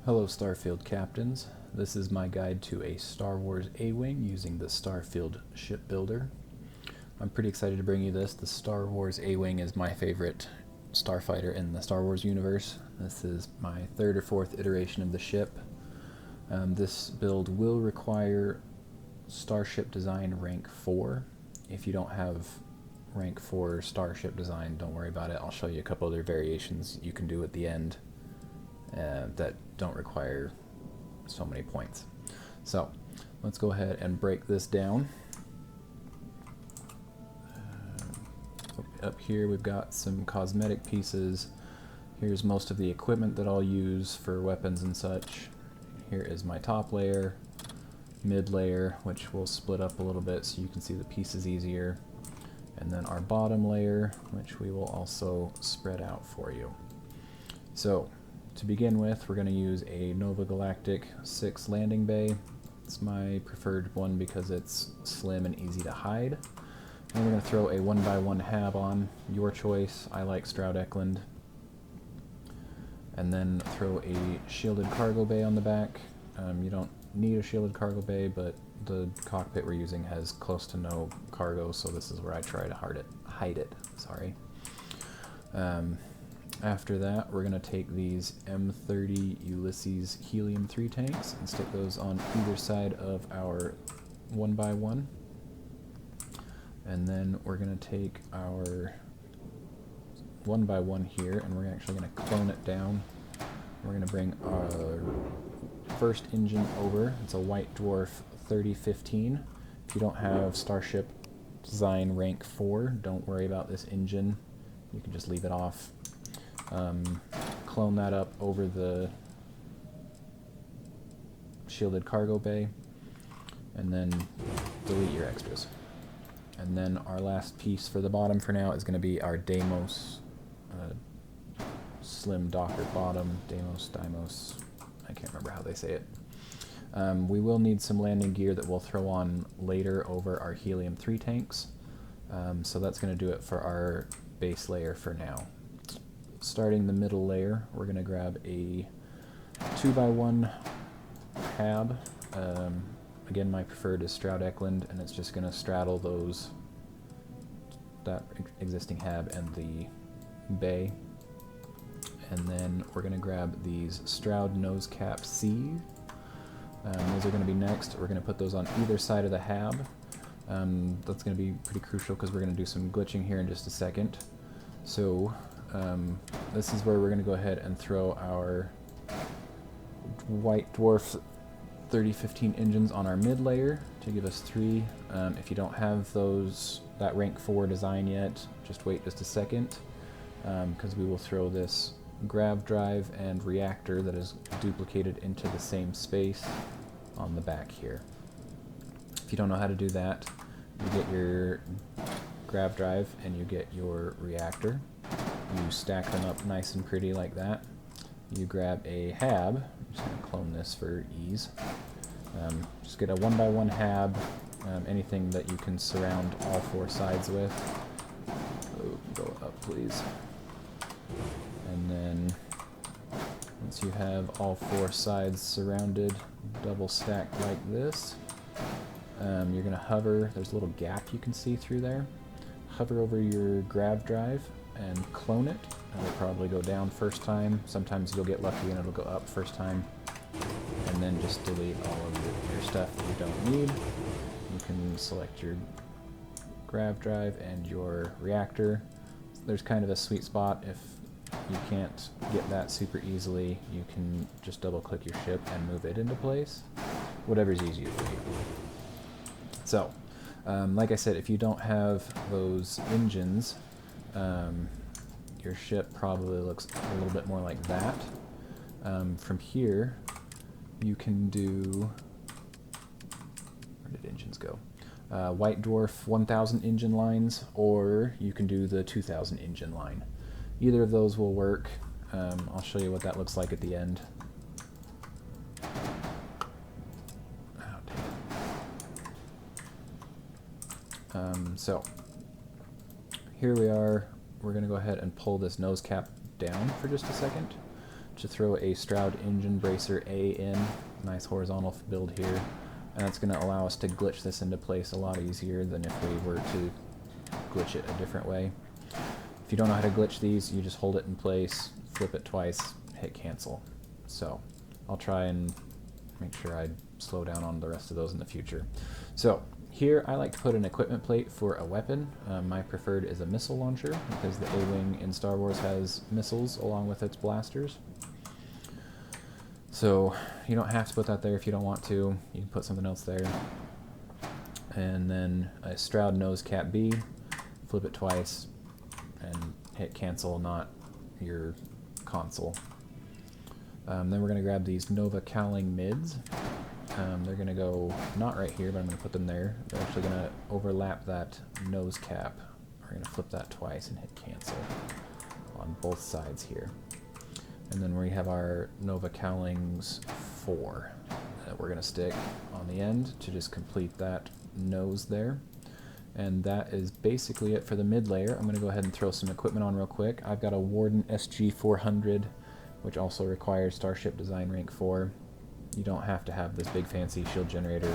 Hello Starfield captains, this is my guide to a Star Wars A-Wing using the Starfield ship builder. I'm pretty excited to bring you this. The Star Wars A-Wing is my favorite starfighter in the Star Wars universe. This is my third or fourth iteration of the ship. This build will require Starship Design Rank 4. If you don't have Rank 4 Starship Design, don't worry about it. I'll show you a couple other variations you can do at the end that don't require so many points. So let's go ahead and break this down. Up here we've got some cosmetic pieces. Here's most of the equipment that I'll use for weapons and such. Here is my top layer, mid layer, which will split up a little bit so you can see the pieces easier, and then our bottom layer, which we will also spread out for you. So to begin with, we're going to use a Nova Galactic 6 landing bay. It's my preferred one because it's slim and easy to hide. And we're going to throw a 1x1 hab on, your choice. I like Stroud Eklund. And then throw a shielded cargo bay on the back. You don't need a shielded cargo bay, but the cockpit we're using has close to no cargo, so this is where I try to hide it. Sorry. After that, we're going to take these M30 Ulysses helium-3 tanks and stick those on either side of our 1x1. And then we're going to take our 1x1 here, and we're actually going to clone it down. We're going to bring our first engine over. It's a White Dwarf 3015. If you don't have Starship Design Rank 4, don't worry about this engine. You can just leave it off. Clone that up over the shielded cargo bay, and then delete your extras. And then our last piece for the bottom for now is going to be our Deimos slim docker bottom. Deimos, I can't remember how they say it. We will need some landing gear that we'll throw on later over our helium-3 tanks. So that's going to do it for our base layer for now. Starting the middle layer, we're going to grab a 2x1 hab. Again, my preferred is Stroud Eklund, and it's just going to straddle that existing hab and the bay. And then we're going to grab these Stroud nose cap C. Those are going to be next. We're going to put those on either side of the hab. That's going to be pretty crucial because we're going to do some glitching here in just a second. So this is where we're going to go ahead and throw our White Dwarf 3015 engines on our mid layer to give us 3. If you don't have that rank 4 design yet, just wait just a second, because we will throw this Grav drive and reactor that is duplicated into the same space on the back here. If you don't know how to do that, you get your Grav drive and you get your reactor. You stack them up nice and pretty like that. You grab a hab. I'm just going to clone this for ease. Just get a 1x1 hab, anything that you can surround all 4 sides with. Go up, please. And then once you have all 4 sides surrounded, double stacked like this, you're going to hover. There's a little gap you can see through there. Hover over your Grav drive and clone it. It'll probably go down first time. Sometimes you'll get lucky and it'll go up first time. And then just delete all of your stuff that you don't need. You can select your Grav drive and your reactor. There's kind of a sweet spot. If you can't get that super easily, you can just double click your ship and move it into place. Whatever's easier for you. So, like I said, if you don't have those engines, your ship probably looks a little bit more like that. From here, you can do... Where did engines go? White Dwarf 1000 engine lines, or you can do the 2000 engine line. Either of those will work. I'll show you what that looks like at the end. So here we are. We're going to go ahead and pull this nose cap down for just a second to throw a Stroud engine bracer A in. Nice horizontal build here. And that's going to allow us to glitch this into place a lot easier than if we were to glitch it a different way. If you don't know how to glitch these, you just hold it in place, flip it twice, hit cancel. So I'll try and make sure I slow down on the rest of those in the future. So here I like to put an equipment plate for a weapon. My preferred is a missile launcher because the A-Wing in Star Wars has missiles along with its blasters. So you don't have to put that there if you don't want to. You can put something else there. And then a Stroud nose cap B, flip it twice and hit cancel, not your console. Then we're going to grab these Nova cowling mids. They're going to go not right here, but I'm going to put them there. They're actually going to overlap that nose cap. We're going to flip that twice and hit cancel on both sides here. And then we have our Nova cowlings 4 that we're going to stick on the end to just complete that nose there. And that is basically it for the mid layer. I'm going to go ahead and throw some equipment on real quick. I've got a Warden SG400, which also requires Starship Design Rank 4. You don't have to have this big fancy shield generator.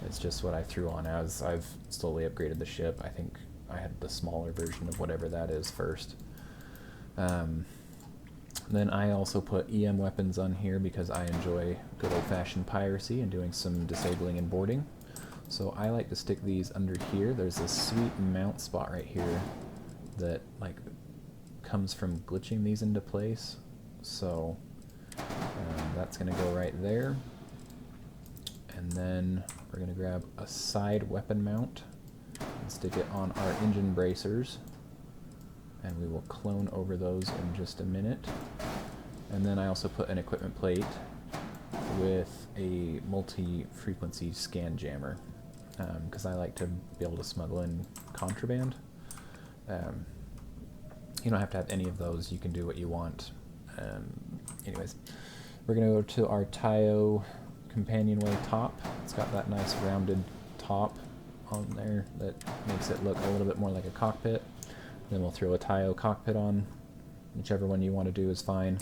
It's just what I threw on as I've slowly upgraded the ship. I think I had the smaller version of whatever that is first. Then I also put EM weapons on here because I enjoy good old-fashioned piracy and doing some disabling and boarding. So I like to stick these under here. There's this sweet mount spot right here that like comes from glitching these into place. So that's going to go right there. And then we're going to grab a side weapon mount and stick it on our engine bracers. And we will clone over those in just a minute. And then I also put an equipment plate with a multi-frequency scan jammer because I like to be able to smuggle in contraband. You don't have to have any of those. You can do what you want. Anyways, we're going to go to our Tayo companionway top. It's got that nice rounded top on there that makes it look a little bit more like a cockpit. Then we'll throw a Tayo cockpit on. Whichever one you want to do is fine.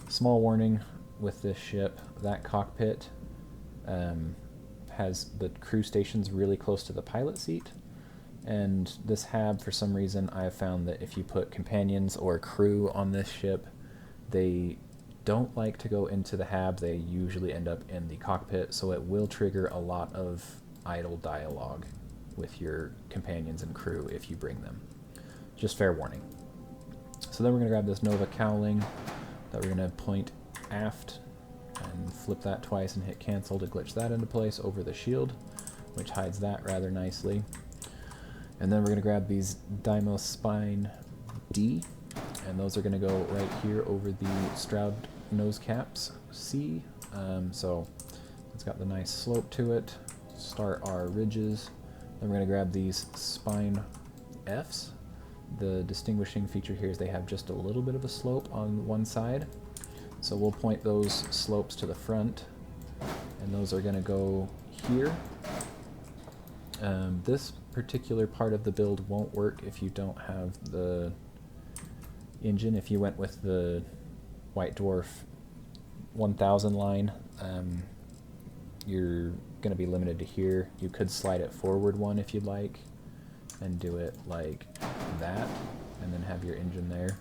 Small warning with this ship, that cockpit has the crew stations really close to the pilot seat. And this hab, for some reason, I have found that if you put companions or crew on this ship, they don't like to go into the hab. They usually end up in the cockpit, so it will trigger a lot of idle dialogue with your companions and crew if you bring them. Just fair warning. So then we're going to grab this Nova cowling that we're going to point aft and flip that twice and hit cancel to glitch that into place over the shield, which hides that rather nicely. And then we're going to grab these Deimos Spine D, and those are going to go right here over the Stroud nose caps C. So it's got the nice slope to it. Start our ridges. Then we're going to grab these Spine Fs. The distinguishing feature here is they have just a little bit of a slope on one side. So we'll point those slopes to the front, and those are going to go here. This particular part of the build won't work if you don't have the engine. If you went with the White Dwarf 1000 line, you're going to be limited to here. You could slide it forward one if you'd like and do it like that and then have your engine there,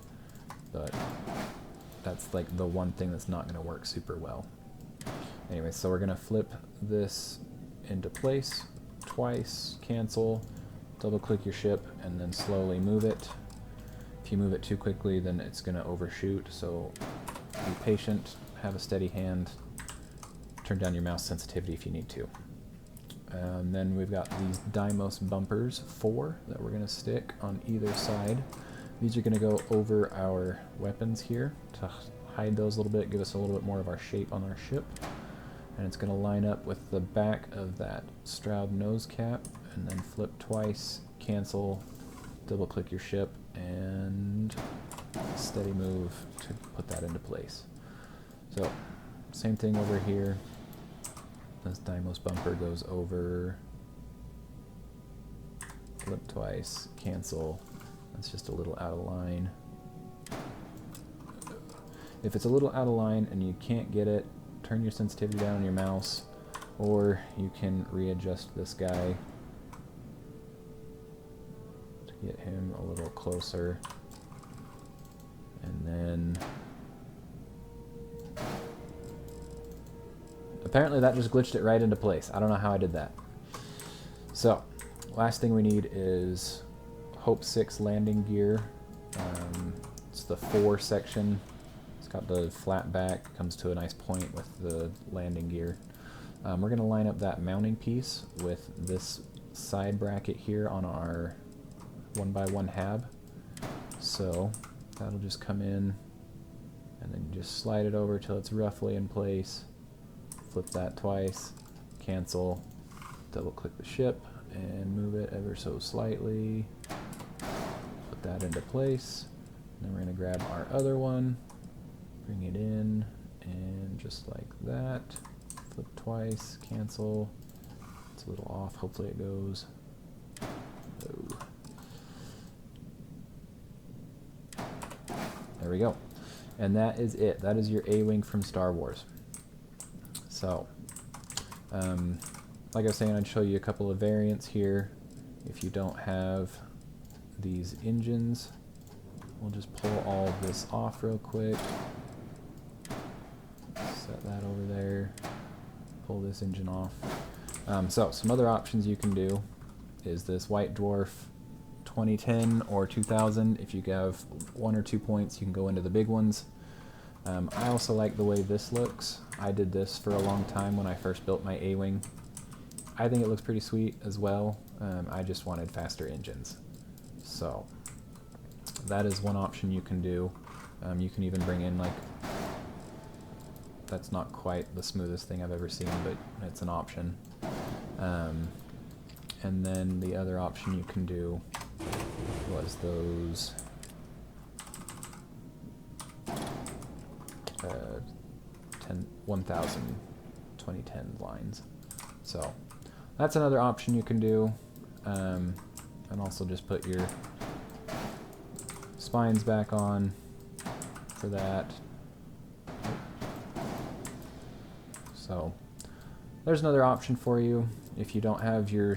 but that's like the one thing that's not going to work super well. Anyway, so we're going to flip this into place twice, cancel, double click your ship, and then slowly move it. If you move it too quickly, then it's going to overshoot, so be patient, have a steady hand, turn down your mouse sensitivity if you need to. And then we've got these Deimos bumpers 4 that we're going to stick on either side. These are going to go over our weapons here to hide those a little bit, give us a little bit more of our shape on our ship. And it's going to line up with the back of that Stroud nose cap, and then flip twice, cancel, double click your ship, and steady move to put that into place. So same thing over here. This Deimos bumper goes over, flip twice, cancel. That's just a little out of line. If it's a little out of line and you can't get it, turn your sensitivity down on your mouse, or you can readjust this guy to get him a little closer. And then apparently that just glitched it right into place. I don't know how I did that. So last thing we need is Hope 6 landing gear. It's the 4 section. It's got the flat back, comes to a nice point with the landing gear. We're going to line up that mounting piece with this side bracket here on our 1x1 hab. So that'll just come in and then just slide it over till it's roughly in place. Flip that twice, cancel, double click the ship and move it ever so slightly. Put that into place. And then we're going to grab our other one, bring it in, and just like that, flip twice, cancel. It's a little off, hopefully it goes. Oh. There we go. And that is it. That is your A-Wing from Star Wars. So, like I was saying, I'd show you a couple of variants here. If you don't have these engines, we'll just pull all of this off real quick. Set that over there. Pull this engine off. So, some other options you can do is this White Dwarf 2010 or 2000. If you have 1 or 2 points, you can go into the big ones. I also like the way this looks. I did this for a long time when I first built my A-Wing. I think it looks pretty sweet as well. I just wanted faster engines. So that is one option you can do. You can even bring in, like, that's not quite the smoothest thing I've ever seen, but it's an option. And then the other option you can do was those 1000 2010 lines. So that's another option you can do. And also just put your spines back on for that. So there's another option for you if you don't have your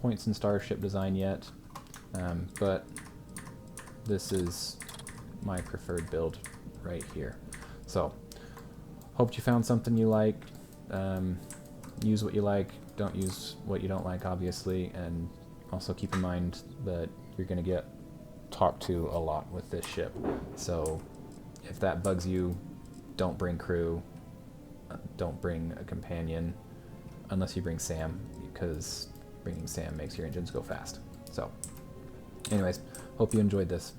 points in Starship Design yet. But this is my preferred build right here. So hope you found something you like. Use what you like, don't use what you don't like, obviously, and also keep in mind that you're going to get talked to a lot with this ship. So if that bugs you, don't bring crew, don't bring a companion, unless you bring Sam, because bringing Sam makes your engines go fast. So anyways, hope you enjoyed this.